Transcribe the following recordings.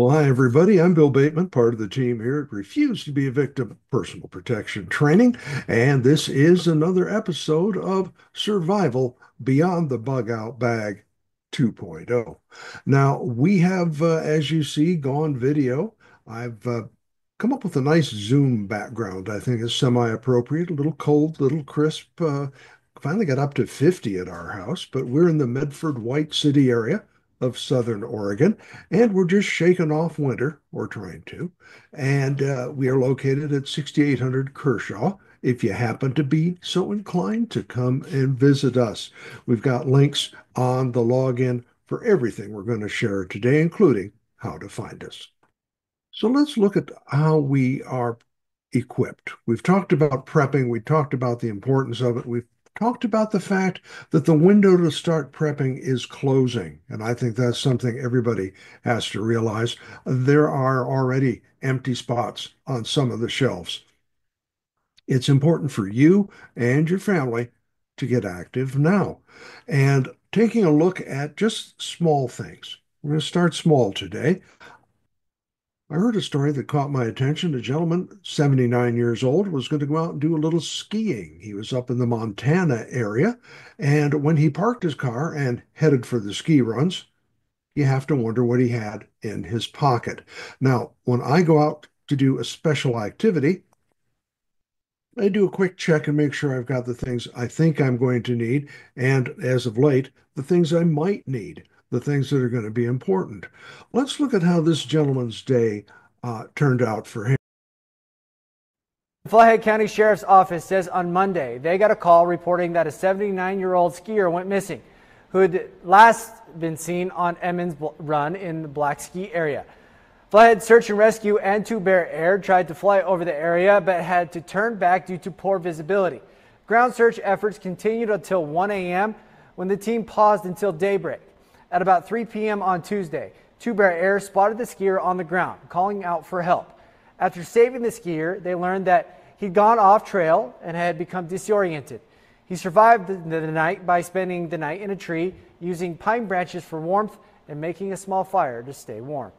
Well, hi, everybody. I'm Bill Bateman, part of the team here at Refuse to be a Victim Personal Protection Training. And this is another episode of Survival Beyond the Bug Out Bag 2.0. Now, we have, as you see, gone video. I've come up with a nice Zoom background. I think is semi-appropriate, a little cold, a little crisp. Finally got up to 50 at our house, but we're in the Medford White City area of Southern Oregon, and we're just shaking off winter, or trying to. And we are located at 6800 Kershaw. If you happen to be so inclined to come and visit us, we've got links on the login for everything we're going to share today, including how to find us. So let's look at how we are equipped. We've talked about prepping. We talked about the importance of it. We've talked about the fact that the window to start prepping is closing. And I think that's something everybody has to realize. There are already empty spots on some of the shelves. It's important for you and your family to get active now. And taking a look at just small things. We're going to start small today. I heard a story that caught my attention. A gentleman, 79 years old, was going to go out and do a little skiing. He was up in the Montana area, and when he parked his car and headed for the ski runs, you have to wonder what he had in his pocket. Now, when I go out to do a special activity, I do a quick check and make sure I've got the things I think I'm going to need, and as of late, the things I might need, the things that are going to be important. Let's look at how this gentleman's day turned out for him. The Flathead County Sheriff's Office says on Monday they got a call reporting that a 79-year-old skier went missing, who had last been seen on Emmons Run in the Black Ski area. Flathead Search and Rescue and Two Bear Air tried to fly over the area but had to turn back due to poor visibility. Ground search efforts continued until 1 a.m. when the team paused until daybreak. At about 3 p.m. on Tuesday, Two Bear Air spotted the skier on the ground, calling out for help. After saving the skier, they learned that he'd gone off trail and had become disoriented. He survived the night by spending the night in a tree, using pine branches for warmth and making a small fire to stay warm.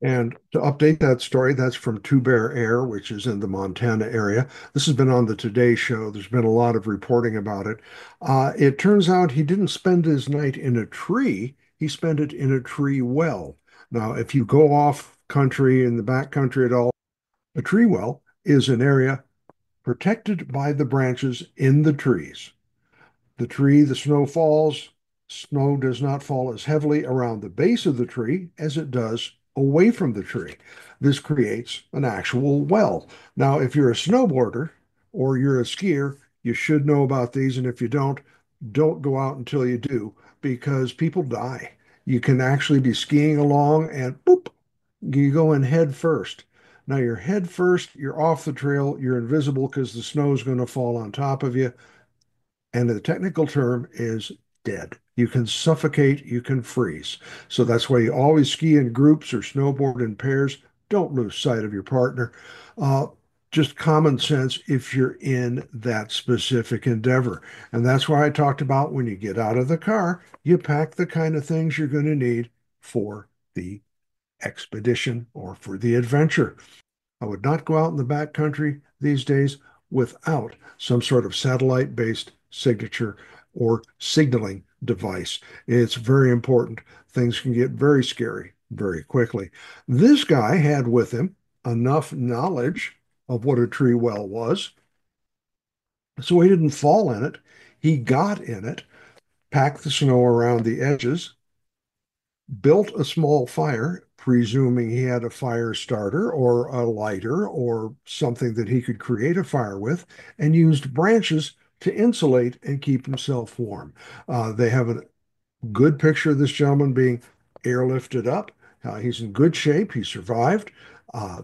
And to update that story, that's from Two Bear Air, which is in the Montana area. This has been on the Today Show. There's been a lot of reporting about it. It turns out he didn't spend his night in a tree. He spent it in a tree well. Now, if you go off country in the back country at all, a tree well is an area protected by the branches in the trees. The tree, the snow falls. Snow does not fall as heavily around the base of the tree as it does away from the tree. This creates an actual well. Now, if you're a snowboarder or you're a skier, you should know about these. And if you don't go out until you do, because people die. You can actually be skiing along and boop, you go in head first. Now you're head first, you're off the trail, you're invisible because the snow is going to fall on top of you. And the technical term is dead. You can suffocate, you can freeze. So that's why you always ski in groups or snowboard in pairs. Don't lose sight of your partner. Uh, just common sense if you're in that specific endeavor. And that's why I talked about when you get out of the car, you pack the kind of things you're going to need for the expedition or for the adventure. I would not go out in the backcountry these days without some sort of satellite-based signature or signaling device. It's very important. Things can get very scary very quickly. This guy had with him enough knowledge of what a tree well was, so he didn't fall in it. He got in it, packed the snow around the edges, built a small fire, presuming he had a fire starter or a lighter or something that he could create a fire with, and used branches to insulate and keep himself warm. They have a good picture of this gentleman being airlifted up. He's in good shape. He survived.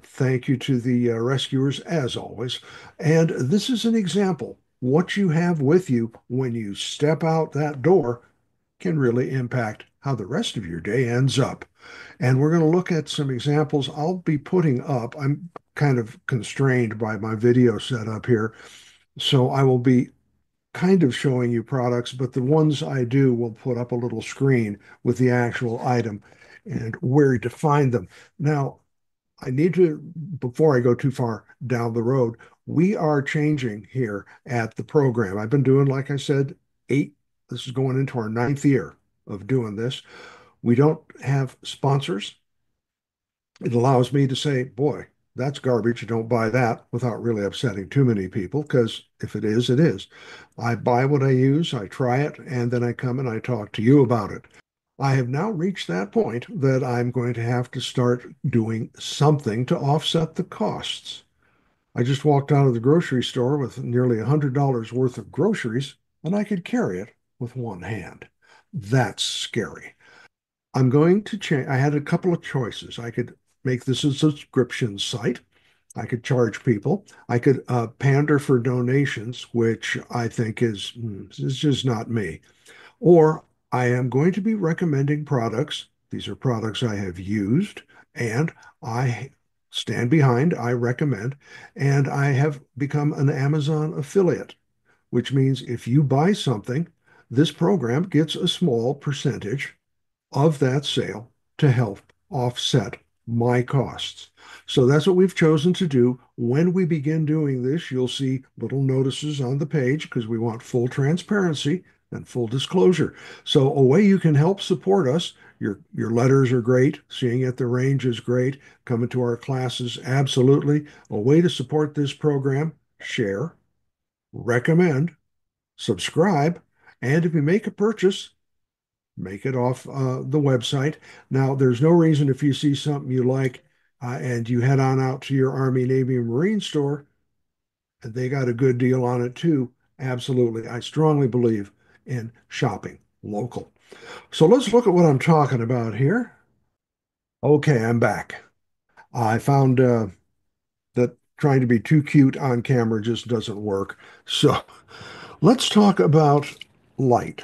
Thank you to the rescuers, as always. And this is an example. What you have with you when you step out that door can really impact how the rest of your day ends up. And we're going to look at some examples I'll be putting up. I'm kind of constrained by my video setup here, so I will be kind of showing you products, but the ones I do will put up a little screen with the actual item. and where to find them. Now, I need to, before I go too far down the road, we are changing here at the program. I've been doing, like I said, this is going into our ninth year of doing this. We don't have sponsors. It allows me to say, boy, that's garbage. Don't buy that without really upsetting too many people, because if it is, it is. I buy what I use, I try it, and then I come and I talk to you about it. I have now reached that point that I'm going to have to start doing something to offset the costs. I just walked out of the grocery store with nearly $100 worth of groceries, and I could carry it with one hand. That's scary. I'm going to change. I had a couple of choices. I could make this a subscription site. I could charge people. I could pander for donations, which I think is just not me. Or I am going to be recommending products. These are products I have used and I stand behind, I recommend, and I have become an Amazon affiliate, which means if you buy something, this program gets a small percentage of that sale to help offset my costs. So that's what we've chosen to do. When we begin doing this, you'll see little notices on the page because we want full transparency and full disclosure. So a way you can help support us, your letters are great, seeing at the range is great, coming to our classes, absolutely. A way to support this program, share, recommend, subscribe, and if you make a purchase, make it off the website. Now, there's no reason if you see something you like and you head on out to your Army, Navy, and Marine store, and they got a good deal on it too. Absolutely. I strongly believe in shopping local. So let's look at what I'm talking about here. Okay, I'm back. I found that trying to be too cute on camera just doesn't work. So let's talk about light.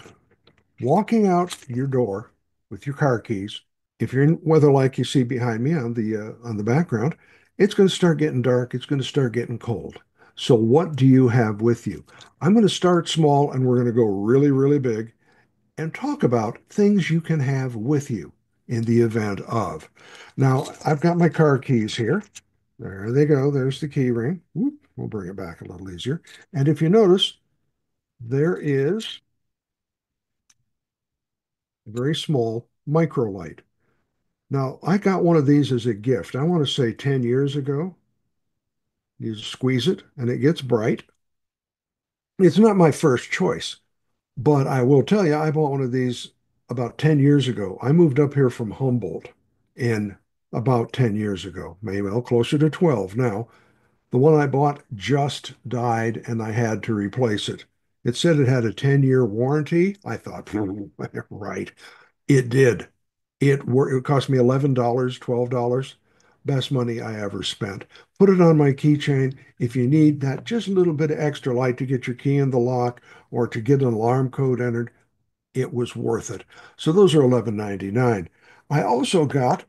Walking out your door with your car keys, if you're in weather like you see behind me on the background, it's going to start getting dark. It's going to start getting cold. So what do you have with you? I'm going to start small and we're going to go really, really big and talk about things you can have with you in the event of. Now, I've got my car keys here. There they go. There's the key ring. Whoop, we'll bring it back a little easier. And if you notice, there is a very small micro light. Now, I got one of these as a gift. I want to say 10 years ago. You squeeze it and it gets bright. It's not my first choice, but I will tell you, I bought one of these about 10 years ago. I moved up here from Humboldt in about 10 years ago, maybe well, closer to 12 now. The one I bought just died and I had to replace it. It said it had a 10-year warranty. I thought, right. It did. It cost me $11, $12. Best money I ever spent. Put it on my keychain. If you need that just a little bit of extra light to get your key in the lock or to get an alarm code entered, it was worth it. So those are $11.99. I also got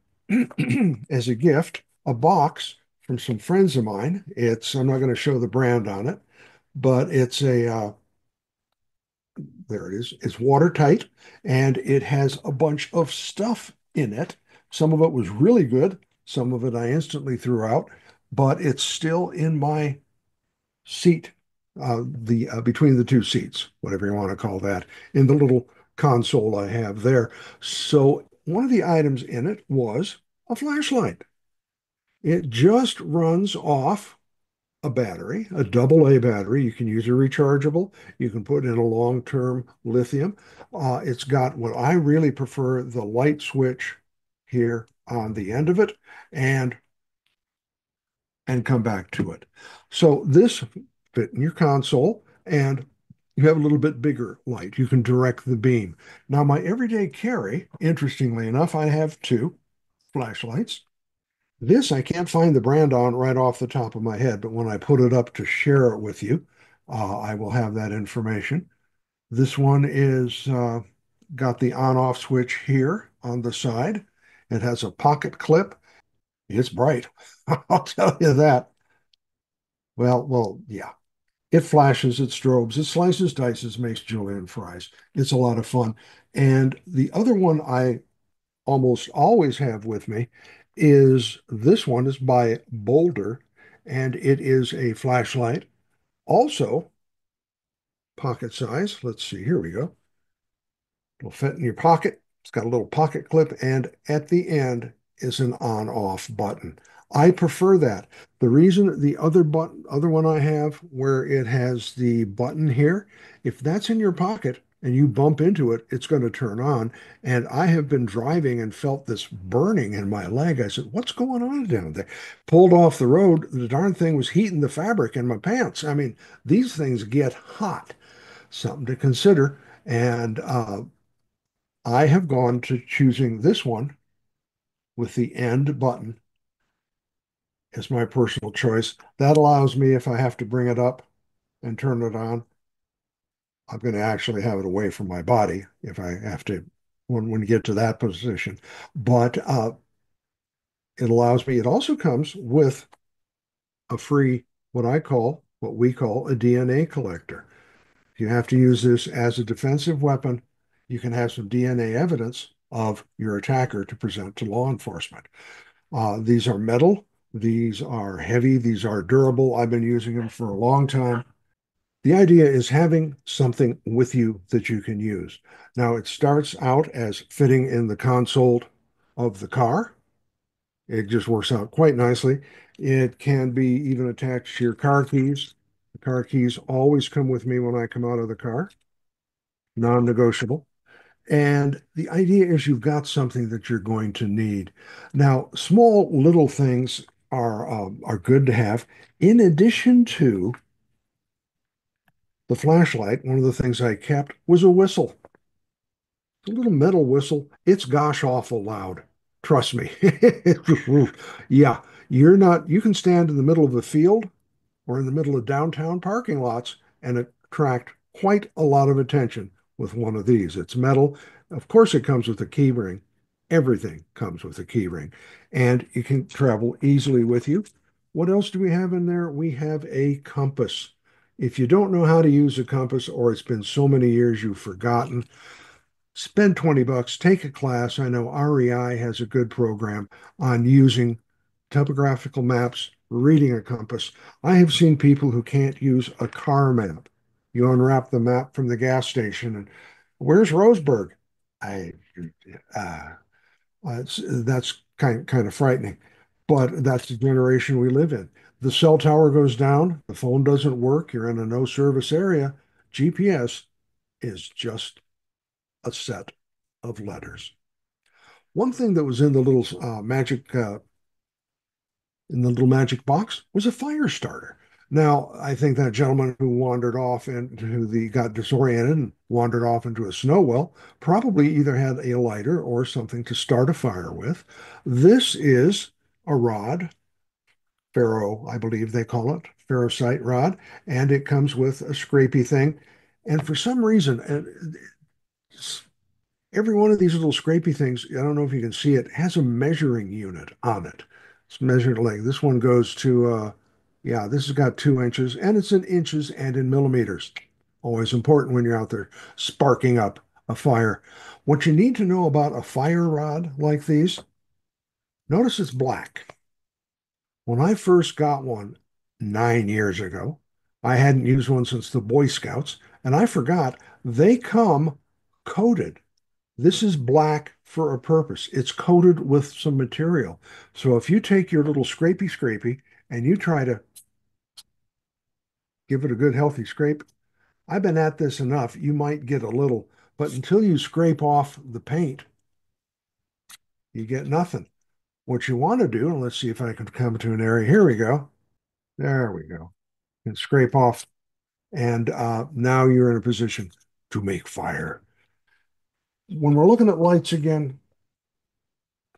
as a gift a box from some friends of mine. I'm not going to show the brand on it, but there it is. It's watertight and it has a bunch of stuff in it. Some of it was really good. Some of it I instantly threw out, but it's still in my seat, the between the two seats, whatever you want to call that, in the little console I have there. So one of the items in it was a flashlight. It just runs off a battery, a double A battery. You can use a rechargeable. You can put in a long-term lithium. It's got what I really prefer, the light switch here on the end of it and come back to it. So this fit in your console and you have a little bit bigger light. You can direct the beam. Now my everyday carry, interestingly enough, I have two flashlights. This I can't find the brand on right off the top of my head, but when I put it up to share it with you, I will have that information. This one is got the on-off switch here on the side. It has a pocket clip. It's bright. I'll tell you that. Yeah. It flashes, it strobes, it slices, dices, makes julienne fries. It's a lot of fun. And the other one I almost always have with me is this one is by Boulder, and it is a flashlight. Also, pocket size. Let's see, here we go. It'll fit in your pocket. It's got a little pocket clip, and at the end is an on-off button. I prefer that. The reason the other one I have where it has the button here, if that's in your pocket and you bump into it, it's going to turn on. And I have been driving and felt this burning in my leg. I said, "What's going on down there?" Pulled off the road. The darn thing was heating the fabric in my pants. I mean, these things get hot. Something to consider. And I have gone to choosing this one with the end button as my personal choice. That allows me, if I have to bring it up and turn it on, I'm going to actually have it away from my body if I have to when you get to that position. But it allows me, it also comes with a free, what we call a DNA collector. If you have to use this as a defensive weapon, you can have some DNA evidence of your attacker to present to law enforcement. These are metal. These are heavy. These are durable. I've been using them for a long time. The idea is having something with you that you can use. Now, it starts out as fitting in the console of the car. It just works out quite nicely. It can be even attached to your car keys. The car keys always come with me when I come out of the car, non-negotiable. And the idea is you've got something that you're going to need. Now, small little things are good to have. In addition to the flashlight, one of the things I kept was a whistle, a little metal whistle. It's gosh awful loud. Trust me. Yeah, you can stand in the middle of a field or in the middle of downtown parking lots and attract quite a lot of attention with one of these. It's metal. Of course, it comes with a key ring. Everything comes with a key ring, and you can travel easily with you. What else do we have in there? We have a compass. If you don't know how to use a compass, or it's been so many years you've forgotten, spend 20 bucks, take a class. I know REI has a good program on using topographical maps, reading a compass. I have seen people who can't use a car map. You unwrap the map from the gas station and where's Roseburg? I uh, that's kind of frightening, but that's the generation we live in. The cell tower goes down, the phone doesn't work, you're in a no service area. GPS is just a set of letters. One thing that was in the little magic box was a fire starter. Now, I think that gentleman who wandered off into the got disoriented and wandered off into a snow well probably either had a lighter or something to start a fire with. This is a rod, ferro, I believe they call it, ferrocite rod, and it comes with a scrapey thing. And for some reason, every one of these little scrapey things, I don't know if you can see it, has a measuring unit on it. It's measured like this one goes to, yeah, this has got 2 inches and it's in inches and in millimeters. Always important when you're out there sparking up a fire. What you need to know about a fire rod like these, notice it's black. When I first got one 9 years ago, I hadn't used one since the Boy Scouts, and I forgot they come coated. This is black for a purpose. It's coated with some material. So if you take your little scrapey and you try to give it a good healthy scrape, I've been at this enough, you might get a little, but until you scrape off the paint, you get nothing. What you want to do, and let's see if I can come to an area. Here we go. There we go. And scrape off. And now you're in a position to make fire. When we're looking at lights again,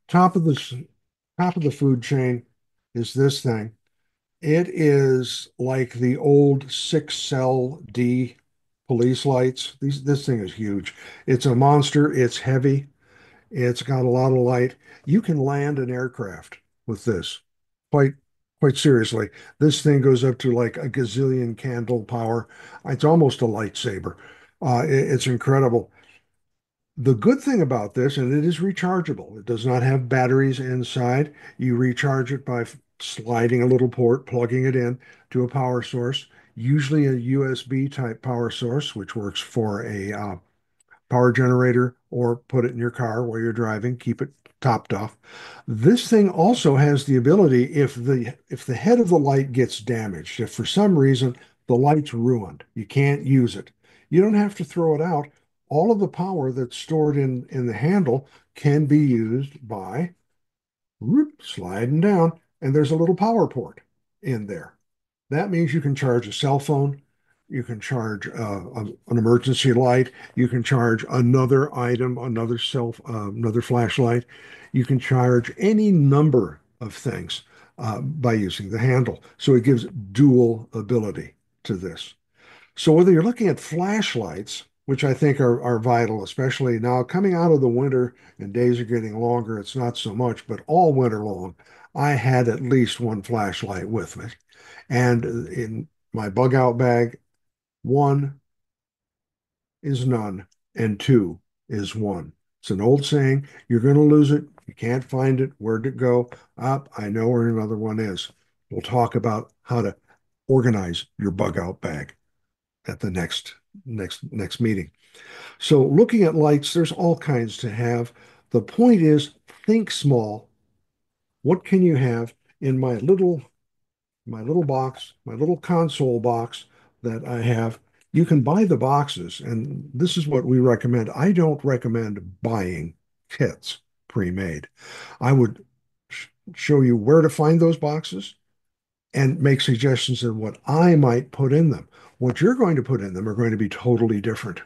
top of the top of the food chain is this thing. It is like the old 6 cell D police lights. This thing is huge. It's a monster. It's heavy. It's got a lot of light. You can land an aircraft with this. Quite quite seriously. This thing goes up to like a gazillion candle power. It's almost a lightsaber. It's incredible. The good thing about this, and it is rechargeable, it does not have batteries inside. You recharge it by sliding a little port, plugging it in to a power source, usually a USB type power source, which works for a power generator, or put it in your car while you're driving, keep it topped off. This thing also has the ability, if the head of the light gets damaged, if for some reason the light's ruined, you can't use it, you don't have to throw it out. All of the power that's stored in the handle can be used by sliding down, and there's a little power port in there. That means you can charge a cell phone, you can charge an emergency light, you can charge another item, another flashlight, you can charge any number of things by using the handle. So it gives dual ability to this. So whether you're looking at flashlights, which I think are vital, especially now coming out of the winter and days are getting longer, it's not so much, but all winter long, I had at least one flashlight with me. And in my bug out bag, one is none and two is one. It's an old saying, you're going to lose it. You can't find it. Where'd it go? Up, I know where another one is. We'll talk about how to organize your bug out bag at the next meeting. So looking at lights, there's all kinds to have. The point is, think small. What can you have in my little box, my little console box that I have? You can buy the boxes, and this is what we recommend. I don't recommend buying kits pre-made. I would show you where to find those boxes and make suggestions of what I might put in them. What you're going to put in them are going to be totally different.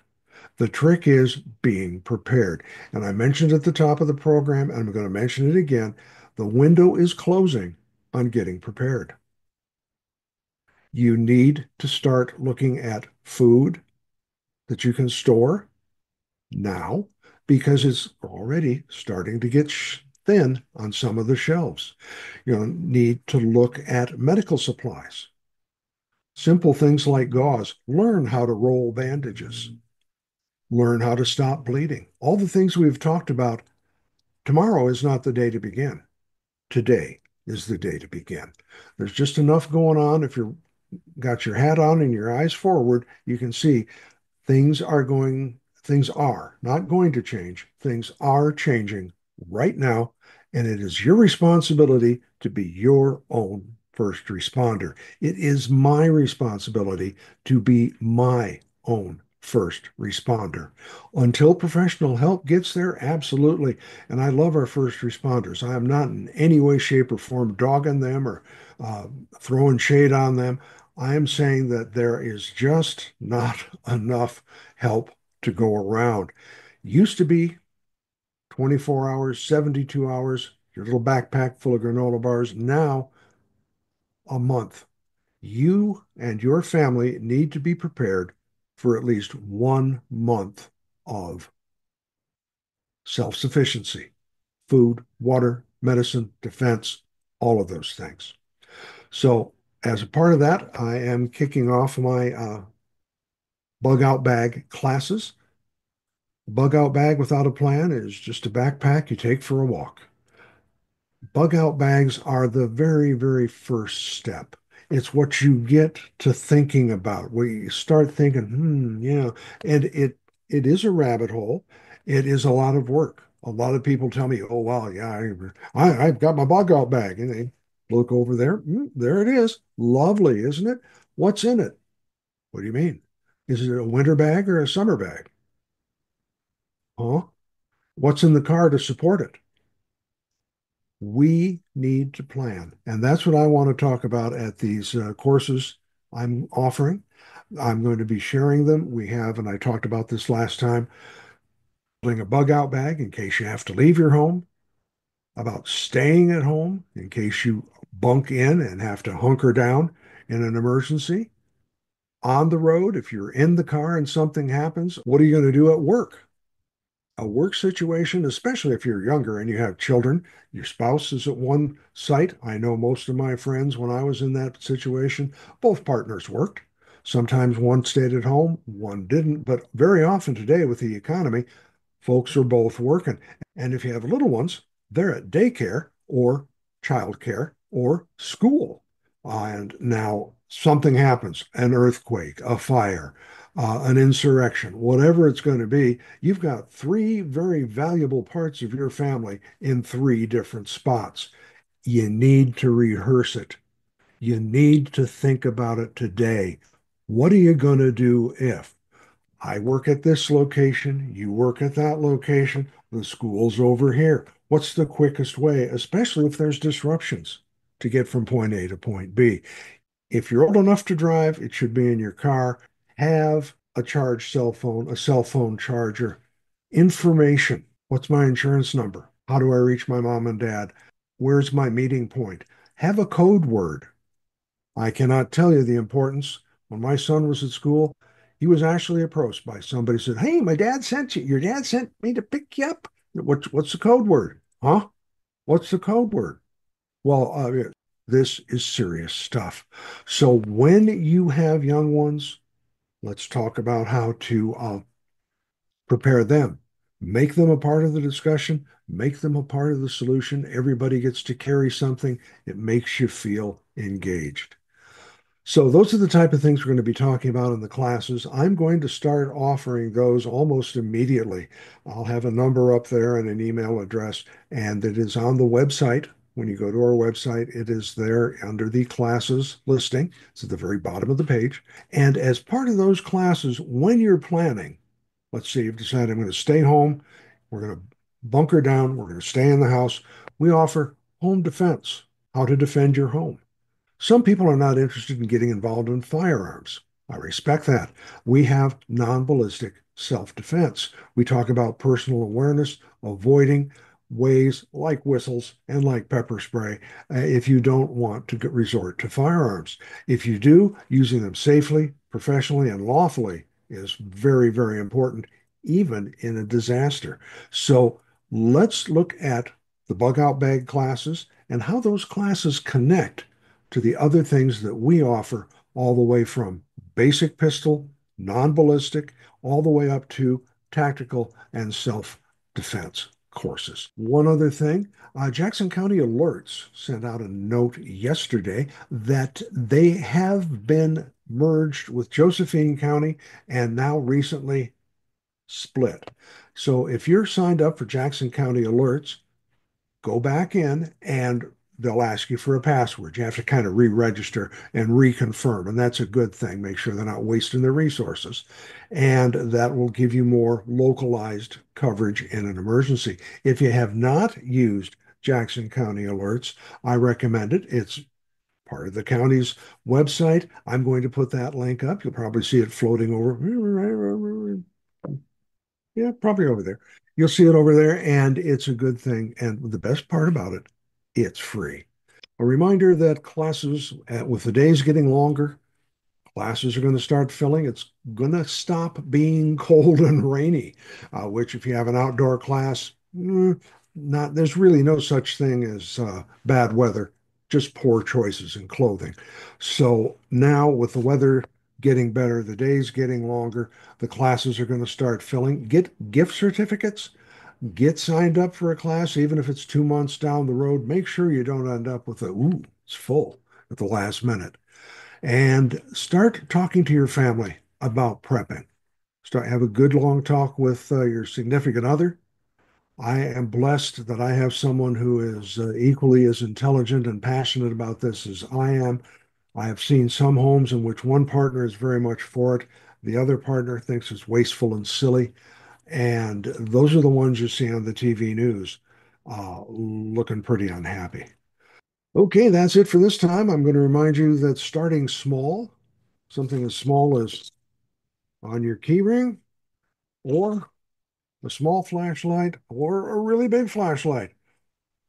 The trick is being prepared. And I mentioned at the top of the program, and I'm going to mention it again, the window is closing on getting prepared. You need to start looking at food that you can store now because it's already starting to get thin on some of the shelves. You need to look at medical supplies. Simple things like gauze. Learn how to roll bandages. Learn how to stop bleeding. All the things we've talked about. Tomorrow is not the day to begin. Today is the day to begin. There's just enough going on. If you've got your hat on and your eyes forward, you can see things are not going to change. Things are changing right now, and it is your responsibility to be your own first responder. It is my responsibility to be my own first responder. Until professional help gets there, absolutely. And I love our first responders. I am not in any way, shape, or form dogging them or uh, throwing shade on them. I am saying that there is just not enough help to go around. Used to be 24 hours, 72 hours, your little backpack full of granola bars. Now, a month. You and your family need to be prepared for at least 1 month of self-sufficiency, food, water, medicine, defense, all of those things. So, as a part of that, I am kicking off my bug out bag classes. A bug out bag without a plan is just a backpack you take for a walk. Bug out bags are the very, very first step. It's what you get to thinking about, where you start thinking, yeah, and it is a rabbit hole. It is a lot of work. A lot of people tell me, oh, wow, yeah, I've got my bug out bag. And they look over there. There it is. Lovely, isn't it? What's in it? What do you mean? Is it a winter bag or a summer bag? Huh? What's in the car to support it? We need to plan. And that's what I want to talk about at these courses I'm offering. I'm going to be sharing them. We have, and I talked about this last time, building a bug out bag in case you have to leave your home, about staying at home in case you bunk in and have to hunker down in an emergency, on the road, if you're in the car and something happens, what are you going to do at work? A work situation, especially if you're younger and you have children, your spouse is at one site. I know most of my friends, when I was in that situation, both partners worked. Sometimes one stayed at home, one didn't. But very often today with the economy, Folks are both working. And if you have little ones, they're at daycare or childcare or school. And now something happens, an earthquake, a fire, an insurrection, whatever it's going to be, you've got three very valuable parts of your family in three different spots. You need to rehearse it. You need to think about it today. What are you going to do if I work at this location, you work at that location, the school's over here? What's the quickest way, especially if there's disruptions, to get from point A to point B? If you're old enough to drive, it should be in your car. Have a charged cell phone, a cell phone charger. Information. What's my insurance number? How do I reach my mom and dad? Where's my meeting point? Have a code word. I cannot tell you the importance. When my son was at school, he was actually approached by somebody who said, "Hey, my dad sent you. Your dad sent me to pick you up. What's the code word? Huh? What's the code word?" Well, this is serious stuff. So when you have young ones, let's talk about how to prepare them. Make them a part of the discussion, make them a part of the solution. Everybody gets to carry something. It makes you feel engaged. So those are the type of things we're going to be talking about in the classes. I'm going to start offering those almost immediately. I'll have a number up there and an email address, and it is on the website. When you go to our website, it is there under the classes listing. It's at the very bottom of the page. And as part of those classes, when you're planning, let's say you've decided I'm going to stay home, we're going to bunker down, we're going to stay in the house, we offer home defense, how to defend your home. Some people are not interested in getting involved in firearms. I respect that. We have non-ballistic self-defense. We talk about personal awareness, avoiding ways like whistles and like pepper spray if you don't want to resort to firearms. If you do, using them safely, professionally, and lawfully is very, very important, even in a disaster. So let's look at the bug out bag classes and how those classes connect to the other things that we offer, all the way from basic pistol, non-ballistic, all the way up to tactical and self-defense courses. One other thing, Jackson County Alerts sent out a note yesterday that they have been merged with Josephine County and now recently split. So if you're signed up for Jackson County Alerts, go back in and they'll ask you for a password. You have to kind of re-register and reconfirm, and that's a good thing. Make sure they're not wasting their resources. And that will give you more localized coverage in an emergency. If you have not used Jackson County Alerts, I recommend it. It's part of the county's website. I'm going to put that link up. You'll probably see it floating over. Yeah, probably over there. You'll see it over there, and it's a good thing. And the best part about it, it's free. A reminder that classes, with the days getting longer, classes are going to start filling. It's going to stop being cold and rainy, which if you have an outdoor class, not there's really no such thing as bad weather, just poor choices in clothing. So now with the weather getting better, the days getting longer, the classes are going to start filling. Get gift certificates. Get signed up for a class, even if it's 2 months down the road. Make sure you don't end up with it's full at the last minute. And start talking to your family about prepping. Have a good long talk with your significant other. I am blessed that I have someone who is equally as intelligent and passionate about this as I am. I have seen some homes in which one partner is very much for it, the other partner thinks it's wasteful and silly. And those are the ones you see on the TV news, looking pretty unhappy. Okay, that's it for this time. I'm going to remind you that starting small, something as small as on your key ring, or a small flashlight, or a really big flashlight.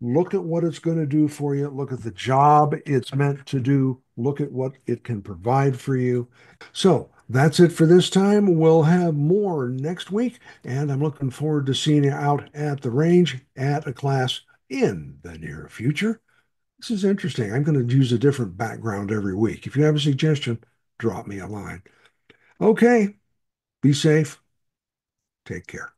Look at what it's going to do for you. Look at the job it's meant to do. Look at what it can provide for you. So that's it for this time. We'll have more next week, and I'm looking forward to seeing you out at the range at a class in the near future. This is interesting. I'm going to use a different background every week. If you have a suggestion, drop me a line. Okay, be safe. Take care.